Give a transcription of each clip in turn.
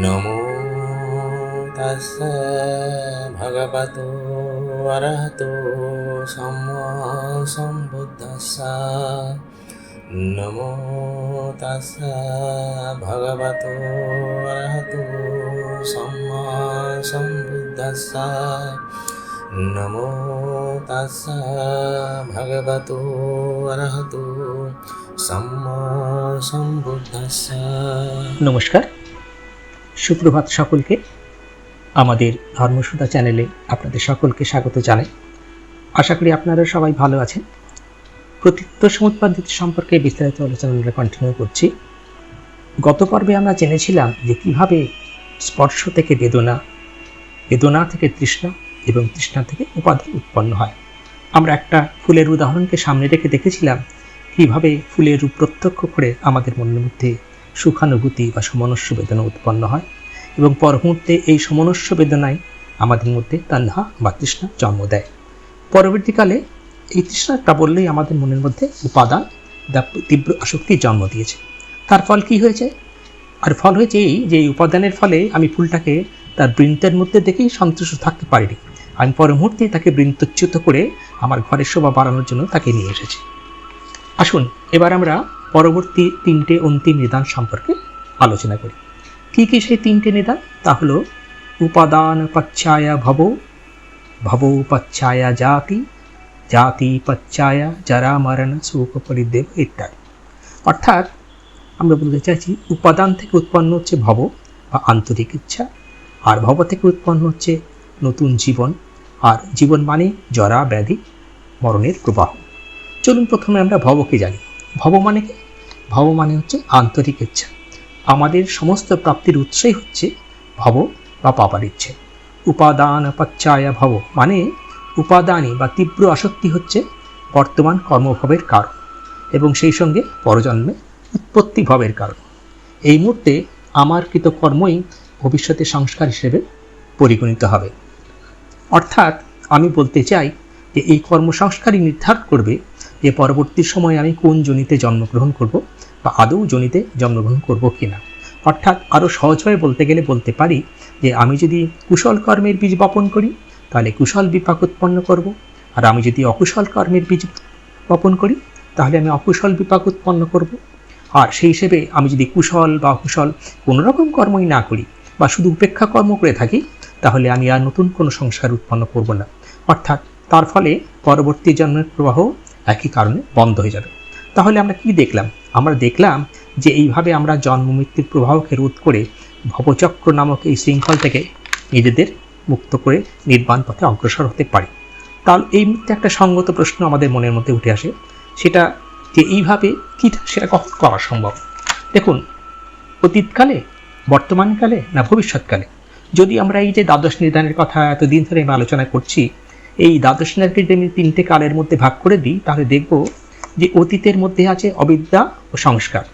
নমো তাস্সা ভগবতো অরহতো সম্মা সম্বুদ্ধাস্সা। নমো তাস্সা ভগবতো অরহতো সম্মা সম্বুদ্ধাস্সা। নমো তাস্সা ভগবতো অরহতো সম্মা সম্বুদ্ধাস্সা। নমস্কার, সুপ্রভাত সকলকে। আমাদের ধর্মসুধা চ্যানেলে আপনাদের সকলকে স্বাগত জানাই। আশা করি আপনারা সবাই ভালো আছেন। প্রতীত্ব সমুৎপত্তি সম্পর্কে বিস্তারিত আলোচনা আমরা কন্টিনিউ করছি। গত পর্বে আমরা জেনেছিলাম যে কীভাবে স্পর্শ থেকে বেদনা, বেদনা থেকে তৃষ্ণা এবং তৃষ্ণা থেকে উপাদান উৎপন্ন হয়। আমরা একটা ফুলের উদাহরণকে সামনে রেখে দেখেছিলাম কীভাবে ফুলের রূপ প্রত্যক্ষ করে আমাদের মনের মধ্যে সুখানুভূতি বা সমনস্য বেদনা উৎপন্ন হয় এবং পর মুহূর্তে এই সমনস্য বেদনায় আমাদের মধ্যে তান্হা বা তৃষ্ণা জন্ম দেয়। পরবর্তীকালে এই তৃষ্ণাটা বললেই আমাদের মনের মধ্যে উপাদান বা তীব্র আসক্তির জন্ম দিয়েছে। তার ফল কি হয়েছে? আর ফল হয়েছে এই যে এই উপাদানের ফলে আমি ফুলটাকে তার বৃন্তের মধ্যে দেখেই সন্তুষ্ট থাকতে পারিনি। আমি পর মুহূর্তে তাকে বৃন্তচ্যুত করে আমার ঘরের শোভা বাড়ানোর জন্য তাকে নিয়ে এসেছি। আসুন এবার আমরা পরবর্তী তিনটে অন্তিম নিদান সম্পর্কে আলোচনা করি। কি কি সেই তিনটে নিদান? তা হলো উপাদান পচ্ছায়া ভব, ভব পচ্ছায়া জাতি, জাতি পচ্ছায়া জরা মরণ শোক পরিদেব ইত্যাদি। অর্থাৎ আমরা বলতে চাইছি উপাদান থেকে উৎপন্ন হচ্ছে ভব বা আন্তরিক ইচ্ছা, আর ভব থেকে উৎপন্ন হচ্ছে নতুন জীবন, আর জীবন মানে জরা ব্যাধি মরণের প্রবাহ। চলুন প্রথমে আমরা ভবকে জানি। ভব মানে কি? ভব মানে হচ্ছে আন্তরিক ইচ্ছা। আমাদের সমস্ত প্রাপ্তির উৎসই হচ্ছে ভব বা পাবার ইচ্ছে। উপাদান পচ্ছায়া ভব মানে উপাদানী বা তীব্র আসক্তি হচ্ছে বর্তমান কর্মভবের কারণ এবং সেই সঙ্গে পরজন্মে উৎপত্তি ভবের কারণ। এই মুহূর্তে আমার কৃত কর্মই ভবিষ্যতে সংস্কার হিসেবে পরিগণিত হবে। অর্থাৎ আমি বলতে চাই যে এই কর্মসংস্কারই নির্ধারণ করবে যে পরবর্তী সময়ে আমি কোন যোনিতে জন্মগ্রহণ করব বা আদৌ যোনিতে জন্মগ্রহণ করব কিনা। অর্থাৎ আরও সহজভাবে বলতে গেলে বলতে পারি যে আমি যদি কুশল কর্মের বীজ বপন করি তাহলে কুশল বিপাক উৎপন্ন করব, আর আমি যদি অকুশল কর্মের বীজ বপন করি তাহলে আমি অকুশল বিপাক উৎপন্ন করব। আর সেই হিসেবে আমি যদি কুশল বা অকুশল কোনো রকম কর্মই না করি বা শুধু উপেক্ষা কর্ম করে থাকি তাহলে আমি আর নতুন কোনো সংস্কার উৎপন্ন করব না। অর্থাৎ তার ফলে পরবর্তী জন্মের প্রবাহ একই কারণে বন্ধ হয়ে যাবে। তাহলে আমরা কি দেখলাম? আমরা দেখলাম যে এইভাবে আমরা জন্ম মৃত্যুর প্রবাহকে রোধ করে ভবচক্র নামক এই শৃঙ্খল থেকে নিজেদের মুক্ত করে নির্বাণ পথে অগ্রসর হতে পারি। তাহলে এই মুহূর্তে একটা সঙ্গত প্রশ্ন আমাদের মনের মধ্যে উঠে আসে, সেটা যে এইভাবে সেটা কখন করা সম্ভব? দেখুন, অতীতকালে, বর্তমানকালে না ভবিষ্যৎকালে? যদি আমরা এই যে দ্বাদশ নিদানের কথা এতদিন ধরে আমি আলোচনা করছি, এই দ্বাদশ নিদানকে যদি আমি তিনটে কালের মধ্যে ভাগ করে দিই তাহলে দেখব যে অতীতের মধ্যে আছে অবিদ্যা ও সংস্কার,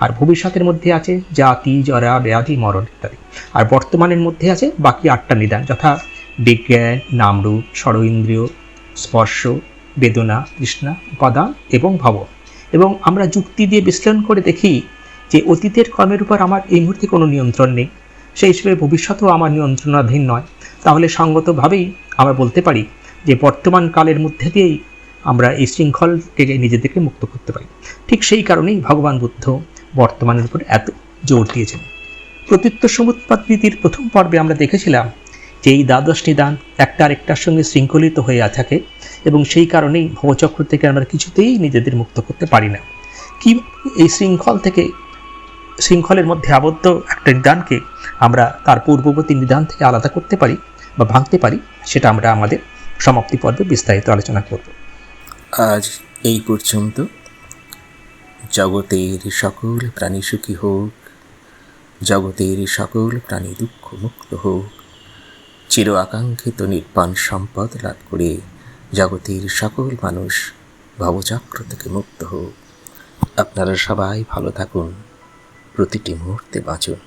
আর ভবিষ্যতের মধ্যে আছে জাতি জরা ব্যাধি মরণ ইত্যাদি, আর বর্তমানের মধ্যে আছে বাকি 8টা নিদান, যথা বিজ্ঞান, নামরূপ, ষড় ইন্দ্রিয়, স্পর্শ, বেদনা, তৃষ্ণা, উপাদান এবং ভব। এবং আমরা যুক্তি দিয়ে বিশ্লেষণ করে দেখি যে অতীতের কর্মের উপর আমার এই মুহূর্তে কোনো নিয়ন্ত্রণ নেই, সেই হিসেবে ভবিষ্যতেও আমার নিয়ন্ত্রণাধীন নয়। তাহলে সঙ্গতভাবেই আমরা বলতে পারি যে বর্তমান কালের মধ্যে দিয়েই আমরা এই শৃঙ্খল থেকে নিজেদেরকে মুক্ত করতে পারি। ঠিক সেই কারণেই ভগবান বুদ্ধ বর্তমানের উপর এত জোর দিয়েছেন। প্রতীত্ব সমুৎপত্তির প্রথম পর্বে আমরা দেখেছিলাম যে এই দ্বাদশ নিদান একটা আরেকটার সঙ্গে শৃঙ্খলিত হয়ে থাকে এবং সেই কারণেই ভবচক্র থেকে আমরা কিছুতেই নিজেদের মুক্ত করতে পারি না। কি এই শৃঙ্খলের মধ্যে আবদ্ধ একটা নিদানকে আমরা তার পূর্ববর্তী নিদান থেকে আলাদা করতে পারি বা ভাঙতে পারি, সেটা আমরা আমাদের সমাপ্তি পর্বে বিস্তারিত আলোচনা করব। আজ এই পর্যন্ত। জগতের সকল প্রাণী সুখী হোক, জগতের সকল প্রাণী দুঃখ মুক্ত হোক, চির আকাঙ্ক্ষিত নির্বাণ সম্পদ লাভ করে জগতের সকল মানুষ ভবচক্র থেকে মুক্ত হোক। আপনারা সবাই ভালো থাকুন, প্রতিটি মুহূর্তে বাঁচুন।